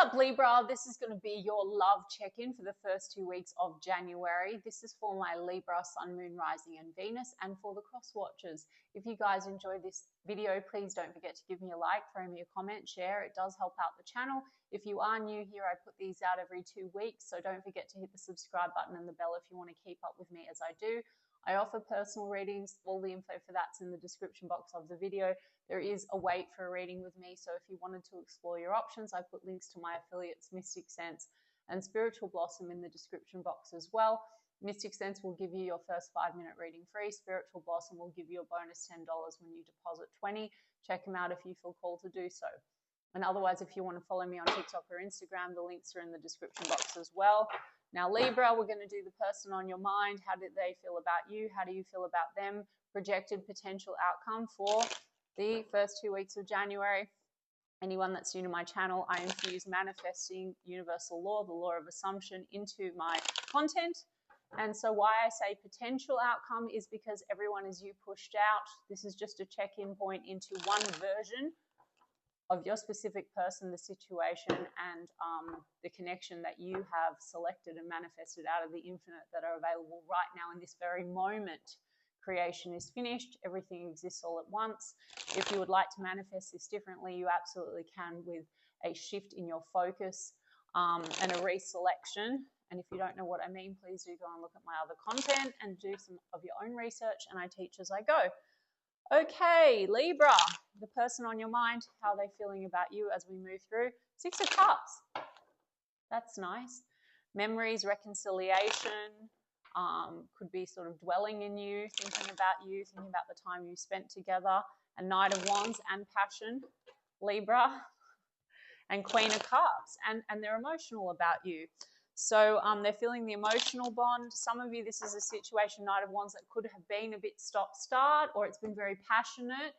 up, Libra? This is going to be your love check-in for the first 2 weeks of January. This is for my Libra Sun, Moon, Rising and Venus, and for the cross watchers. If you guys enjoy this video, please don't forget to give me a like, throw me a comment, share. It does help out the channel. If you are new here, I put these out every 2 weeks, so don't forget to hit the subscribe button and the bell if you want to keep up with me as I do. I offer personal readings. All the info for that's in the description box of the video. There is a wait for a reading with me, so if you wanted to explore your options, I put links to my affiliates, Mystic Sense and Spiritual Blossom, in the description box as well. Mystic Sense will give you your first 5-minute reading free. Spiritual Blossom will give you a bonus $10 when you deposit $20. Check them out if you feel called to do so. And otherwise, if you want to follow me on TikTok or Instagram, the links are in the description box as well. Now, Libra, we're going to do the person on your mind. How did they feel about you? How do you feel about them? Projected potential outcome for the first 2 weeks of January. Anyone that's new to my channel, I infuse manifesting universal law, the law of assumption, into my content. And so why I say potential outcome is because everyone is you pushed out. This is just a check-in point into one version of your specific person, the situation, and the connection that you have selected and manifested out of the infinite that are available right now in this very moment. Creation is finished. Everything exists all at once. If you would like to manifest this differently, you absolutely can, with a shift in your focus and a reselection. And if you don't know what I mean, please do go and look at my other content and do some of your own research, and I teach as I go. Okay, Libra, the person on your mind, how are they feeling about you as we move through? 6 of Cups. That's nice. Memories, reconciliation, could be sort of dwelling in you, thinking about the time you spent together. And Knight of Wands and passion, Libra, and Queen of Cups. And they're emotional about you. So they're feeling the emotional bond. Some of you, this is a situation, Knight of Wands, that could have been a bit stop-start, or it's been very passionate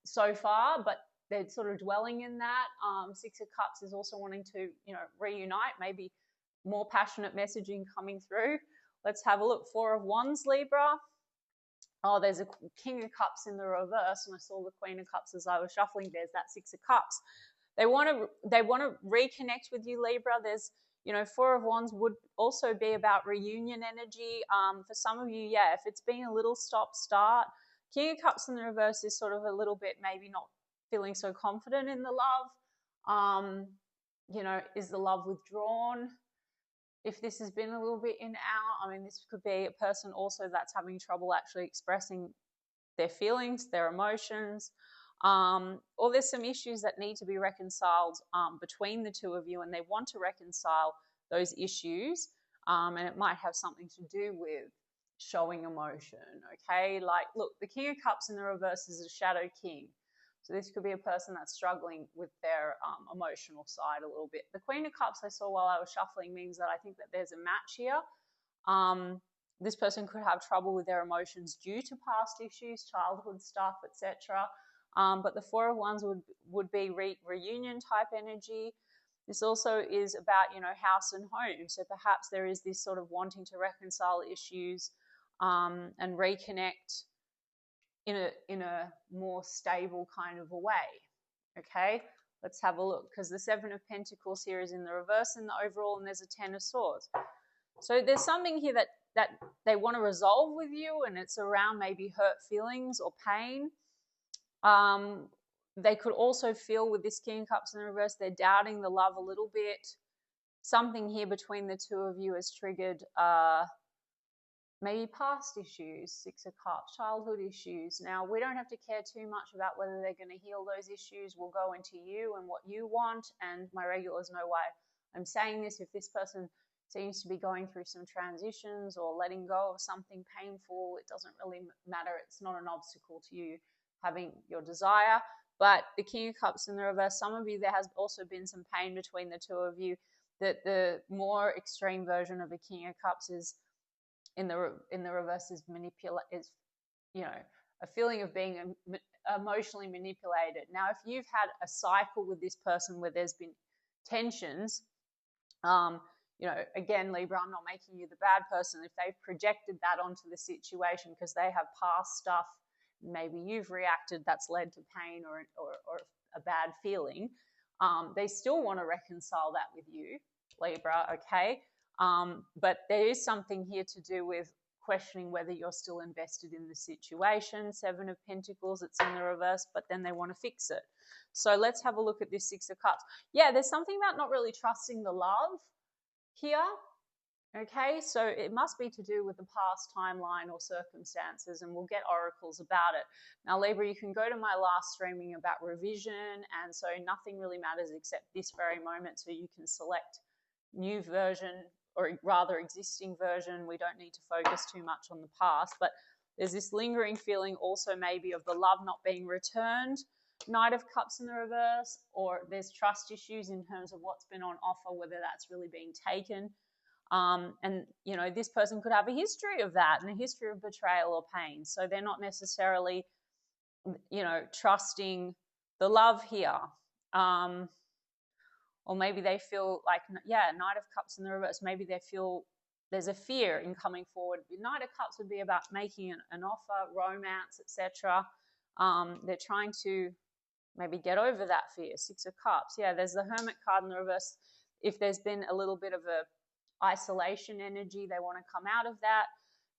so far, but they're sort of dwelling in that. 6 of Cups is also wanting to, reunite, maybe more passionate messaging coming through. Let's have a look. 4 of Wands, Libra. Oh, there's a King of Cups in the reverse, and I saw the Queen of Cups as I was shuffling. There's that 6 of Cups. They want to reconnect with you, Libra. There's, 4 of Wands would also be about reunion energy. For some of you, yeah, if it's been a little stop-start. King of Cups in the reverse is sort of a little bit maybe not feeling so confident in the love. Is the love withdrawn? If this has been a little bit in out, this could be a person also that's having trouble actually expressing their feelings, their emotions. Or there's some issues that need to be reconciled between the two of you, and they want to reconcile those issues, and it might have something to do with showing emotion, okay? Like, look, the King of Cups in the reverse is a shadow king. So this could be a person that's struggling with their emotional side a little bit. The Queen of Cups I saw while I was shuffling means that I think that there's a match here. This person could have trouble with their emotions due to past issues, childhood stuff, etc. But the 4 of Wands would be reunion type energy. This also is about, house and home. So perhaps there is this sort of wanting to reconcile issues and reconnect in a more stable kind of a way. Okay, let's have a look, because the 7 of Pentacles here is in the reverse in the overall, and there's a 10 of Swords. So there's something here that they want to resolve with you, and it's around maybe hurt feelings or pain. They could also feel with this King of Cups in the reverse, they're doubting the love a little bit. Something here between the two of you has triggered maybe past issues, 6 of Cups, childhood issues. Now, we don't have to care too much about whether they're going to heal those issues. We'll go into you and what you want, and my regulars know why I'm saying this. If this person seems to be going through some transitions or letting go of something painful, it doesn't really matter. It's not an obstacle to you having your desire. But the King of Cups in the reverse, some of you, there has also been some pain between the two of you. That the more extreme version of a King of Cups is in the reverse is a feeling of being emotionally manipulated. Now, if you've had a cycle with this person where there's been tensions, again, Libra, I'm not making you the bad person. If they've projected that onto the situation because they have past stuff, maybe you've reacted, that's led to pain or a bad feeling. They still want to reconcile that with you, Libra, okay? But there is something here to do with questioning whether you're still invested in the situation. 7 of Pentacles, it's in the reverse, but then they want to fix it. So let's have a look at this 6 of Cups. Yeah, there's something about not really trusting the love here. Okay, so it must be to do with the past timeline or circumstances, and we'll get oracles about it. Now, Libra, you can go to my last streaming about revision, and so nothing really matters except this very moment, so you can select new version, or rather existing version. We don't need to focus too much on the past, but there's this lingering feeling also maybe of the love not being returned. Knight of Cups in the reverse, or there's trust issues in terms of what's been on offer, whether that's really being taken. And, you know, this person could have a history of that and a history of betrayal or pain. So they're not necessarily, you know, trusting the love here. Or maybe they feel like, yeah, Knight of Cups in the reverse, maybe they feel there's a fear in coming forward. Knight of Cups would be about making an offer, romance, etc. They're trying to maybe get over that fear. 6 of Cups. Yeah, there's the Hermit card in the reverse. If there's been a little bit of a isolation energy, they want to come out of that.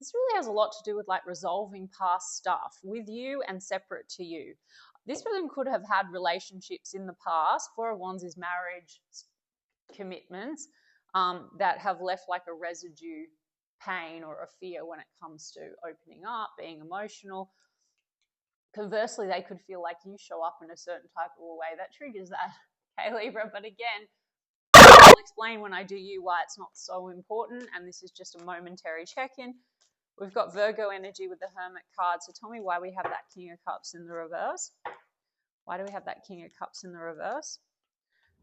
This really has a lot to do with like resolving past stuff with you and separate to you. This person could have had relationships in the past. 4 of Wands is marriage, commitments, that have left like a residue pain or a fear when it comes to opening up, being emotional. Conversely, they could feel like you show up in a certain type of a way that triggers that. Okay, Libra, but again, I'll explain when I do you why it's not so important, and this is just a momentary check-in. We've got Virgo energy with the Hermit card, so tell me why we have that King of Cups in the reverse. Why do we have that King of Cups in the reverse?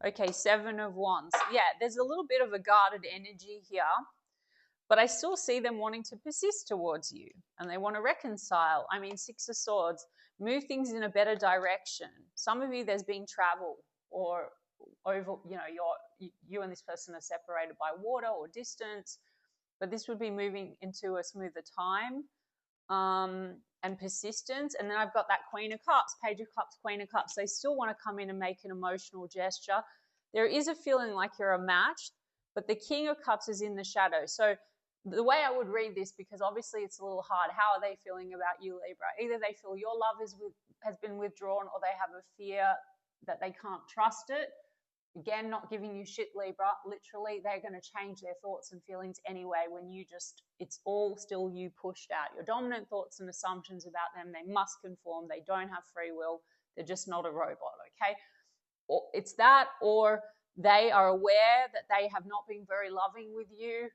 Okay, 7 of Wands. Yeah, there's a little bit of a guarded energy here, but I still see them wanting to persist towards you, and they want to reconcile. I mean, 6 of Swords, move things in a better direction. Some of you, there's been travel, or over, you know, you and this person are separated by water or distance, but this would be moving into a smoother time, and persistence. And then I've got that Queen of Cups, Page of Cups, Queen of Cups. They still want to come in and make an emotional gesture. There is a feeling like you're a match, but the King of Cups is in the shadow. So the way I would read this, because obviously it's a little hard, how are they feeling about you, Libra? Either they feel your love has been withdrawn, or they have a fear that they can't trust it. Again, not giving you shit, Libra. Literally, they're going to change their thoughts and feelings anyway when you just, it's all still you pushed out. Your dominant thoughts and assumptions about them, they must conform. They don't have free will. They're just not a robot, okay? Or it's that, or they are aware that they have not been very loving with you,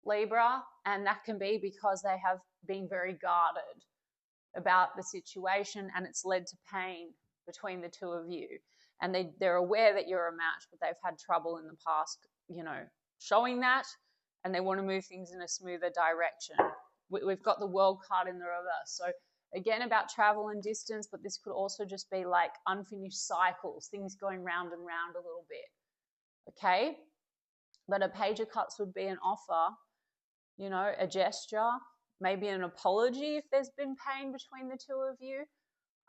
Libra, and that can be because they have been very guarded about the situation, and it's led to pain between the two of you. And they're aware that you're a match, but they've had trouble in the past, you know, showing that, and they want to move things in a smoother direction. We've got the World card in the reverse. So again, about travel and distance, but this could also just be like unfinished cycles, things going round and round a little bit, okay? But a Page of Cups would be an offer, you know, a gesture, maybe an apology if there's been pain between the two of you.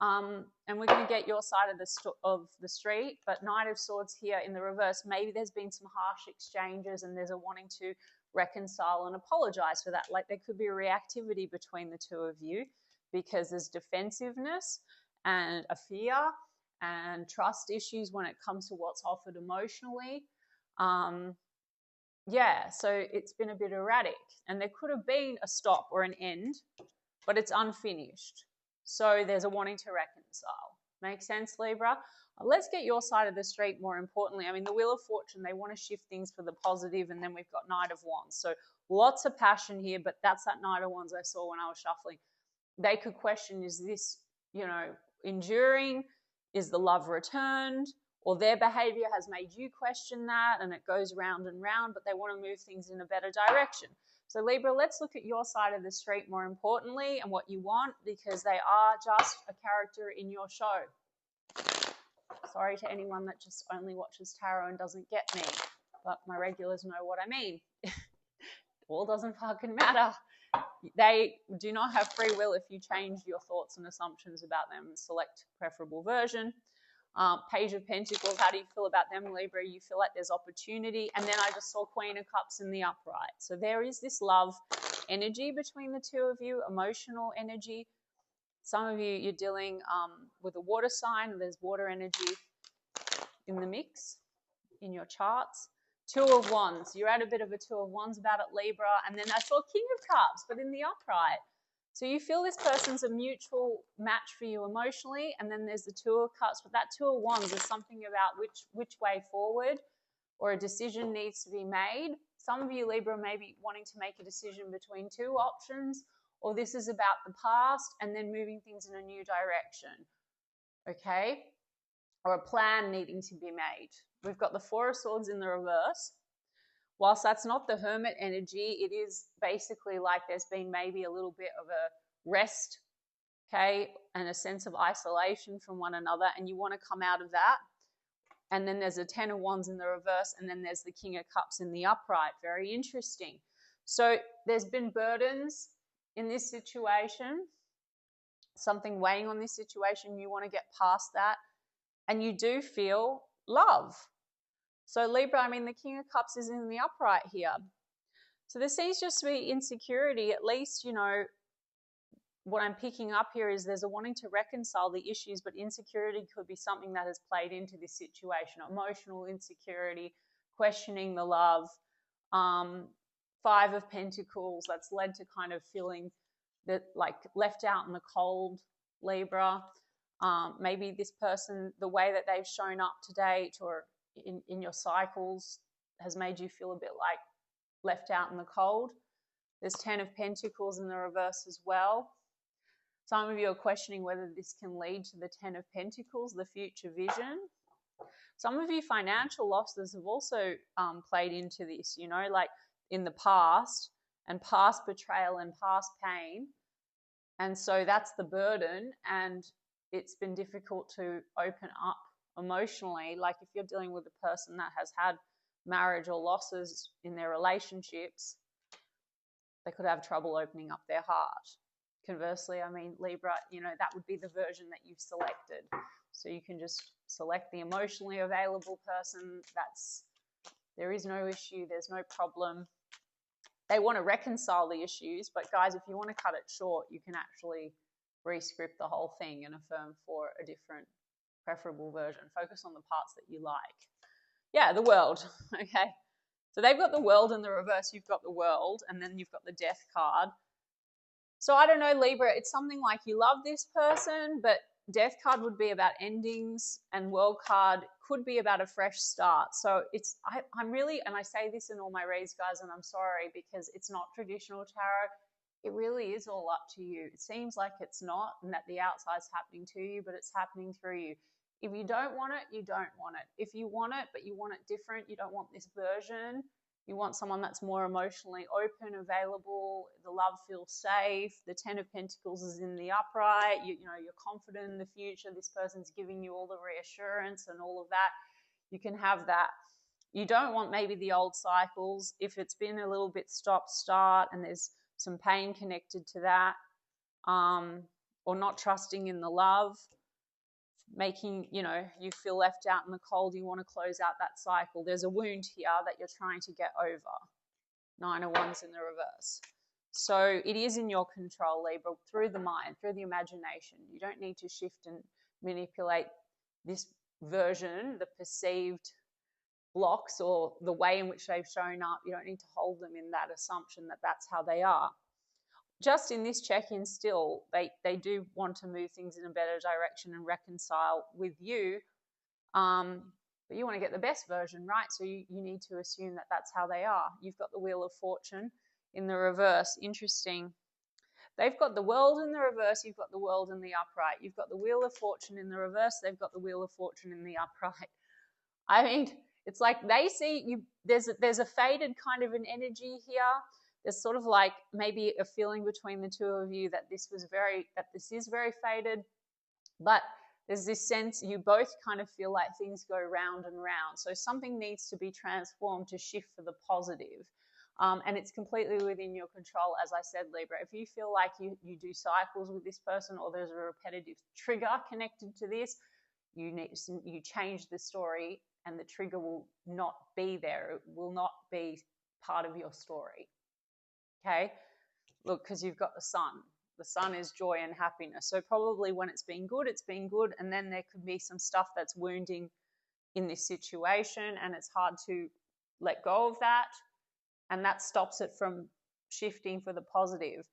And we're going to get your side of the street, but Knight of Swords here in the reverse, maybe there's been some harsh exchanges and there's a wanting to reconcile and apologize for that. Like there could be a reactivity between the two of you because there's defensiveness and a fear and trust issues when it comes to what's offered emotionally. Yeah, so it's been a bit erratic, and there could have been a stop or an end, but it's unfinished. So there's a wanting to reconcile. Make sense, Libra? Let's get your side of the street more importantly. I mean, the Wheel of Fortune, they want to shift things for the positive, and then we've got Knight of Wands. So lots of passion here, but that's that Knight of Wands I saw when I was shuffling. They could question, is this, you know, enduring? Is the love returned? Or their behavior has made you question that, and it goes round and round, but they want to move things in a better direction. So Libra, let's look at your side of the street more importantly and what you want, because they are just a character in your show. Sorry to anyone that just only watches tarot and doesn't get me, but my regulars know what I mean. It all doesn't fucking matter. They do not have free will if you change your thoughts and assumptions about them and select preferable version. Page of Pentacles, how do you feel about them, Libra? You feel like there's opportunity. And then I just saw Queen of Cups in the upright. So there is this love energy between the two of you, emotional energy. Some of you, you're dealing with a water sign. There's water energy in the mix in your charts. Two of Wands. You're at a bit of a Two of Wands about it, Libra. And then I saw King of Cups, but in the upright. So you feel this person's a mutual match for you emotionally, and then there's the Two of Cups, but that Two of Wands is something about which way forward, or a decision needs to be made. Some of you, Libra, may be wanting to make a decision between two options, or this is about the past and then moving things in a new direction, okay? Or a plan needing to be made. We've got the Four of Swords in the reverse. Whilst that's not the Hermit energy, it is basically like there's been maybe a little bit of a rest, okay, and a sense of isolation from one another, and you want to come out of that. And then there's a Ten of Wands in the reverse, and then there's the King of Cups in the upright. Very interesting. So there's been burdens in this situation, something weighing on this situation. You want to get past that, and you do feel love. So Libra, I mean, the King of Cups is in the upright here. So there seems just to be insecurity. At least, you know, what I'm picking up here is there's a wanting to reconcile the issues, but insecurity could be something that has played into this situation. Emotional insecurity, questioning the love. Five of Pentacles, that's led to kind of feeling that like left out in the cold, Libra. Maybe this person, the way that they've shown up to date or in your cycles has made you feel a bit like left out in the cold. There's Ten of Pentacles in the reverse as well. Some of you are questioning whether this can lead to the Ten of Pentacles, the future vision. Some of you, financial losses have also played into this, you know, like in the past, and past betrayal and past pain. And so that's the burden, and it's been difficult to open up emotionally. Like if you're dealing with a person that has had marriage or losses in their relationships, they could have trouble opening up their heart. Conversely, I mean, Libra, you know, that would be the version that you've selected. So you can just select the emotionally available person. There is no issue, there's no problem. They want to reconcile the issues, but guys, if you want to cut it short, you can actually re-script the whole thing and affirm for a different preferable version. Focus on the parts that you like. Yeah, the World. Okay. So they've got the World in the reverse. You've got the World, and then you've got the Death card. So I don't know, Libra. It's something like you love this person, but Death card would be about endings, and World card could be about a fresh start. So I'm really, and I say this in all my reads, guys, and I'm sorry because it's not traditional tarot. It really is all up to you. It seems like it's not, and that the outside's happening to you, but it's happening through you. If you don't want it, you don't want it. If you want it, but you want it different, you don't want this version, you want someone that's more emotionally open, available, the love feels safe, the Ten of Pentacles is in the upright, you know, you're confident in the future, this person's giving you all the reassurance and all of that, you can have that. You don't want maybe the old cycles. If it's been a little bit stop-start and there's some pain connected to that, or not trusting in the love, making, you know, you feel left out in the cold, you want to close out that cycle. There's a wound here that you're trying to get over. Nine of Wands in the reverse. So it is in your control, Libra, through the mind, through the imagination. You don't need to shift and manipulate this version, the perceived blocks or the way in which they've shown up. You don't need to hold them in that assumption that that's how they are. Just in this check-in still, they do want to move things in a better direction and reconcile with you, but you want to get the best version, right? So you need to assume that that's how they are. You've got the Wheel of Fortune in the reverse. Interesting. They've got the World in the reverse, you've got the World in the upright. You've got the Wheel of Fortune in the reverse, they've got the Wheel of Fortune in the upright. I mean, it's like they see you, there's a faded kind of an energy here. There's sort of like maybe a feeling between the two of you that this is very faded, but there's this sense you both kind of feel like things go round and round. So something needs to be transformed to shift for the positive. And it's completely within your control, as I said, Libra. If you feel like you do cycles with this person or there's a repetitive trigger connected to this, you change the story, and the trigger will not be there. It will not be part of your story. Okay, look, because you've got the sun. The sun is joy and happiness. So probably when it's been good, and then there could be some stuff that's wounding in this situation, and it's hard to let go of that, and that stops it from shifting for the positive.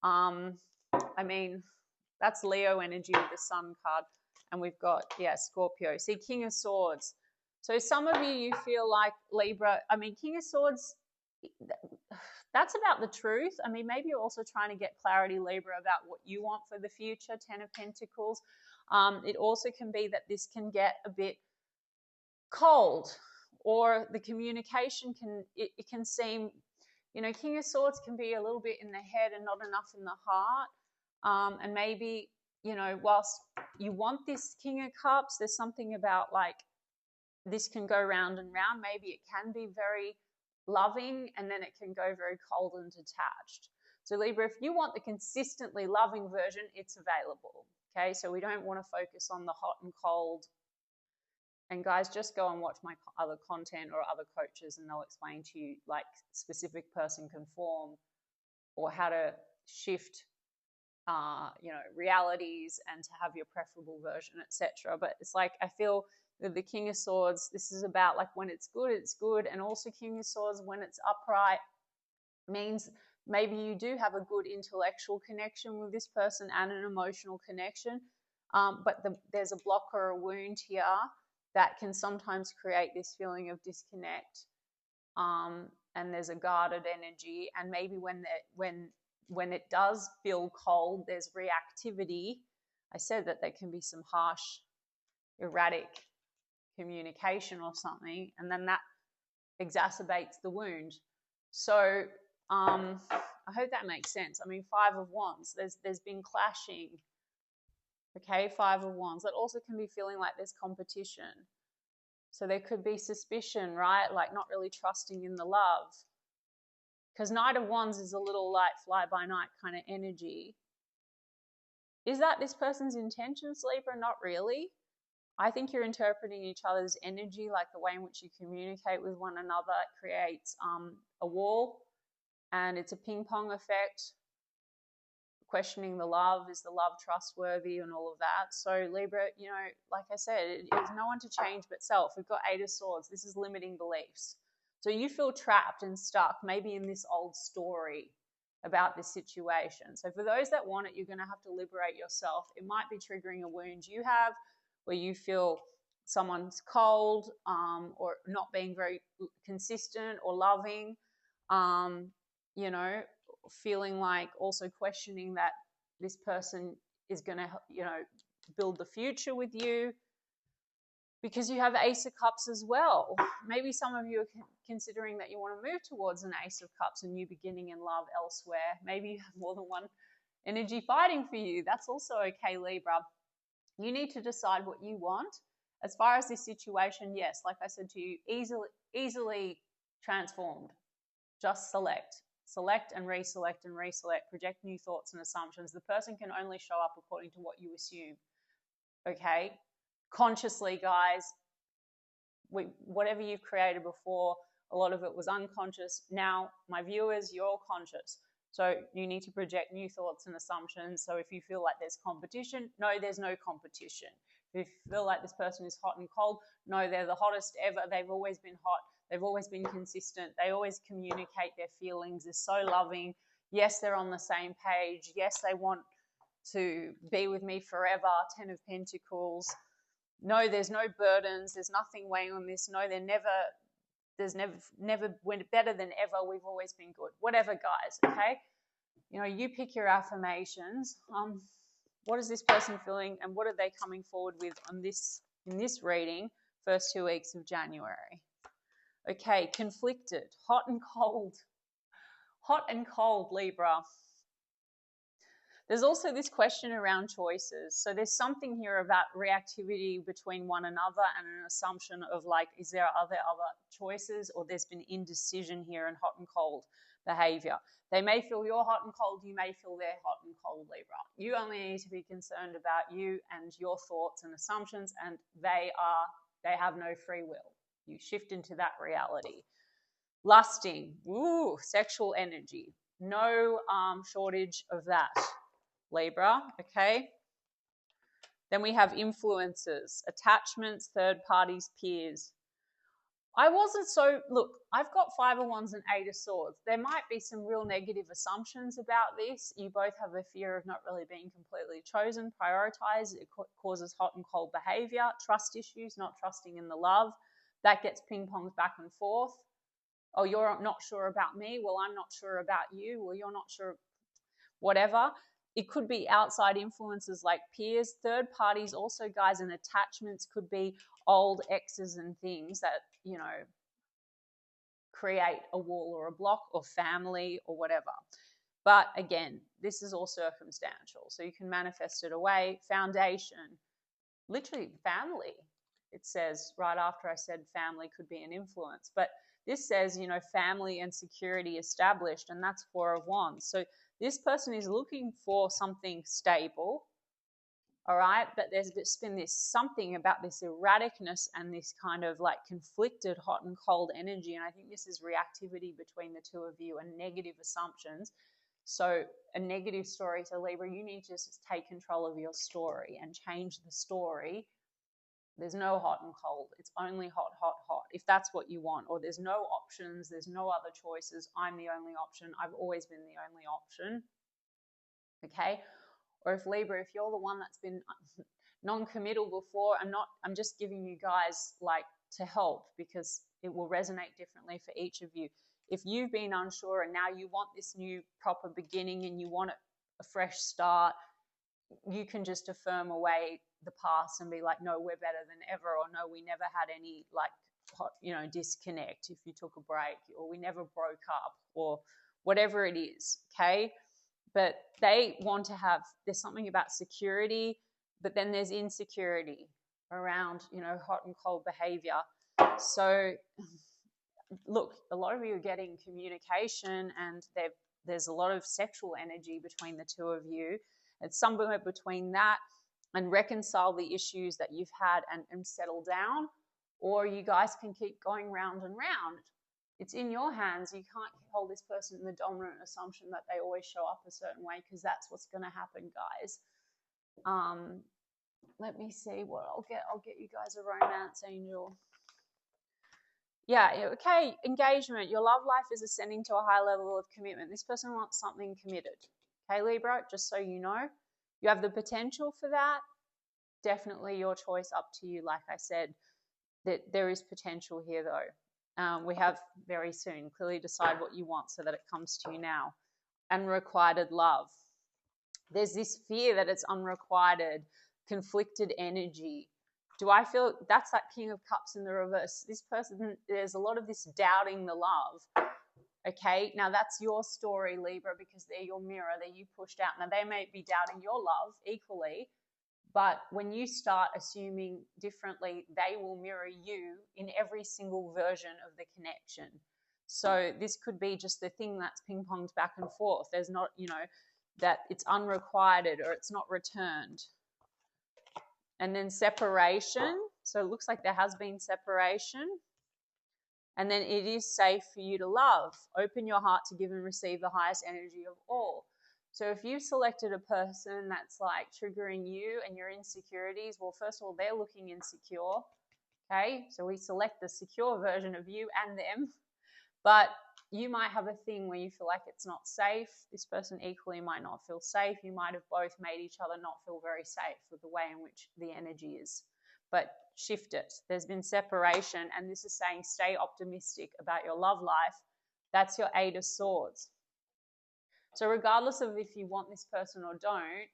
I mean, that's Leo energy with the sun card, and we've got, yeah, Scorpio. See, King of Swords. So some of you feel like Libra, I mean, King of Swords, that's about the truth. I mean, maybe you're also trying to get clarity, Libra, about what you want for the future, 10 of Pentacles. It also can be that this can get a bit cold, or the communication it can seem, you know, King of Swords can be a little bit in the head and not enough in the heart. And maybe, you know, whilst you want this King of Cups, there's something about like this can go round and round. Maybe it can be very loving, and then it can go very cold and detached. So Libra, if you want the consistently loving version, it's available. Okay, so we don't want to focus on the hot and cold. And guys, just go and watch my other content or other coaches, and they'll explain to you like specific person can form, or how to shift you know, realities, and to have your preferable version, etc. But it's like, I feel with the King of Swords, this is about like when it's good, and also King of Swords when it's upright means maybe you do have a good intellectual connection with this person and an emotional connection, but there's a block or a wound here that can sometimes create this feeling of disconnect, and there's a guarded energy, and maybe when it does feel cold, there's reactivity. I said that there can be some harsh, erratic communication or something, and then that exacerbates the wound. So I hope that makes sense. I mean, 5 of Wands, there's been clashing. Okay, 5 of Wands. That also can be feeling like there's competition. So there could be suspicion, right? Like not really trusting in the love. Because Knight of Wands is a little like fly-by-night kind of energy. Is that this person's intentions, Libra? Not really. I think you're interpreting each other's energy, like the way in which you communicate with one another. It creates a wall, and it's a ping-pong effect. Questioning the love, is the love trustworthy, and all of that. So Libra, you know, like I said, it is no one to change but self. We've got 8 of Swords. This is limiting beliefs. So you feel trapped and stuck, maybe in this old story about this situation. So for those that want it, you're going to have to liberate yourself. It might be triggering a wound you have, where you feel someone's cold, or not being very consistent or loving, you know, feeling like also questioning that this person is going to, you know, build the future with you, because you have Ace of Cups as well. Maybe some of you are considering that you want to move towards an Ace of Cups, a new beginning in love elsewhere. Maybe you have more than one energy fighting for you. That's also okay, Libra. You need to decide what you want. As far as this situation, yes, like I said to you, easily transformed. Just select and reselect and reselect. Project new thoughts and assumptions. The person can only show up according to what you assume. Okay? Consciously, guys, whatever you've created before, a lot of it was unconscious. Now, my viewers, you're all conscious. So you need to project new thoughts and assumptions. So if you feel like there's competition, no, there's no competition. If you feel like this person is hot and cold, no, they're the hottest ever. They've always been hot. They've always been consistent. They always communicate their feelings. They're so loving. Yes, they're on the same page. Yes, they want to be with me forever. 10 of Pentacles. No, there's no burdens. There's nothing weighing on this. No, there's never went better than ever. We've always been good. Whatever, guys, okay? You know, you pick your affirmations. What is this person feeling, and what are they coming forward with on this, in this reading, first 2 weeks of January? Okay, conflicted, hot and cold. Hot and cold, Libra. There's also this question around choices. So there's something here about reactivity between one another, and an assumption of like, is there other choices, or there's been indecision here and hot and cold. behavior. They may feel you're hot and cold, you may feel they're hot and cold, Libra. You only need to be concerned about you and your thoughts and assumptions, and they have no free will. You shift into that reality. Lusting, ooh, sexual energy. No shortage of that, Libra, okay? Then we have influences, attachments, third parties, peers. Look, I've got 5 of Wands and 8 of Swords. There might be some real negative assumptions about this. You both have a fear of not really being completely chosen, prioritized. It causes hot and cold behavior, trust issues, not trusting in the love. That gets ping-ponged back and forth. Oh, you're not sure about me. Well, I'm not sure about you. Well, you're not sure, whatever. It could be outside influences like peers, third parties, also, guys, and attachments could be old exes and things that, you know, create a wall or a block, or family or whatever. But again, this is all circumstantial. So you can manifest it away. Foundation, literally family. It says right after I said family could be an influence. But this says, you know, family and security established, and that's 4 of Wands. So this person is looking for something stable, all right? But there's been this something about this erraticness and this kind of like conflicted hot and cold energy. And I think this is reactivity between the two of you and negative assumptions. So a negative story. So Libra, you need to just take control of your story and change the story. There's no hot and cold. It's only hot, hot, hot, if that's what you want. Or there's no options. There's no other choices. I'm the only option. I've always been the only option. Okay? Or if Libra, if you're the one that's been non-committal before, I'm just giving you guys like to help, because it will resonate differently for each of you. If you've been unsure and now you want this new proper beginning and you want a fresh start, you can just affirm away the past and be like, no, we're better than ever, or no, we never had any like hot, you know, disconnect if you took a break, or we never broke up, or whatever it is, okay? But they want to have, there's something about security, but then there's insecurity around, you know, hot and cold behavior. So look, a lot of you are getting communication, and there's a lot of sexual energy between the two of you. It's somewhere between that and reconcile the issues that you've had and settle down, or you guys can keep going round and round. It's in your hands. You can't hold this person in the dominant assumption that they always show up a certain way, because that's what's going to happen, guys. Let me see what I'll get you guys a romance angel. Yeah, okay, engagement. Your love life is ascending to a high level of commitment. This person wants something committed. Okay, Libra, just so you know. You have the potential for that. Definitely your choice, up to you. Like I said, that there is potential here, though. We have very soon. Clearly decide what you want so that it comes to you now. Unrequited love. There's this fear that it's unrequited, conflicted energy. Do I feel that's that King of Cups in the reverse? This person, there's a lot of this doubting the love. Okay, now that's your story, Libra, because they're your mirror, they're you pushed out. Now they may be doubting your love equally, but when you start assuming differently, they will mirror you in every single version of the connection. So this could be just the thing that's ping-ponged back and forth. There's not, you know, that it's unrequited or it's not returned. And then separation. So it looks like there has been separation. And then it is safe for you to love. Open your heart to give and receive the highest energy of all. So if you've selected a person that's like triggering you and your insecurities, well, first of all, they're looking insecure. Okay, so we select the secure version of you and them. But you might have a thing where you feel like it's not safe. This person equally might not feel safe. You might have both made each other not feel very safe with the way in which the energy is. But shift it. There's been separation, and this is saying stay optimistic about your love life. That's your 8 of Swords. So regardless of if you want this person or don't,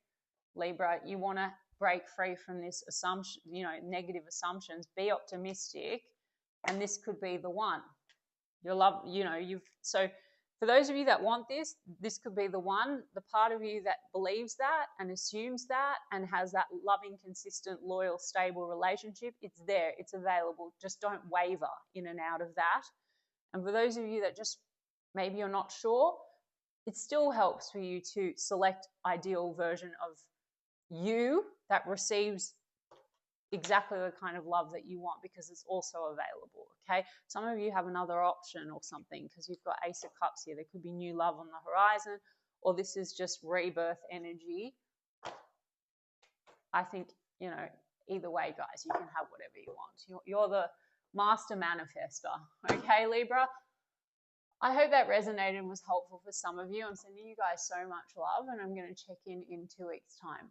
Libra, you want to break free from this assumption, you know, negative assumptions. Be optimistic, and this could be the one. Your love, you know, so for those of you that want this, this could be the one. The part of you that believes that and assumes that and has that loving, consistent, loyal, stable relationship, it's there, it's available. Just don't waver in and out of that. And for those of you that just maybe you're not sure, it still helps for you to select ideal version of you that receives exactly the kind of love that you want, because it's also available. Okay, some of you have another option or something, because you've got Ace of Cups here. There could be new love on the horizon, or this is just rebirth energy. I think, you know, either way, guys, you can have whatever you want. You're the master manifester. Okay, Libra? I hope that resonated and was helpful for some of you. I'm sending you guys so much love, and I'm going to check in 2 weeks' time.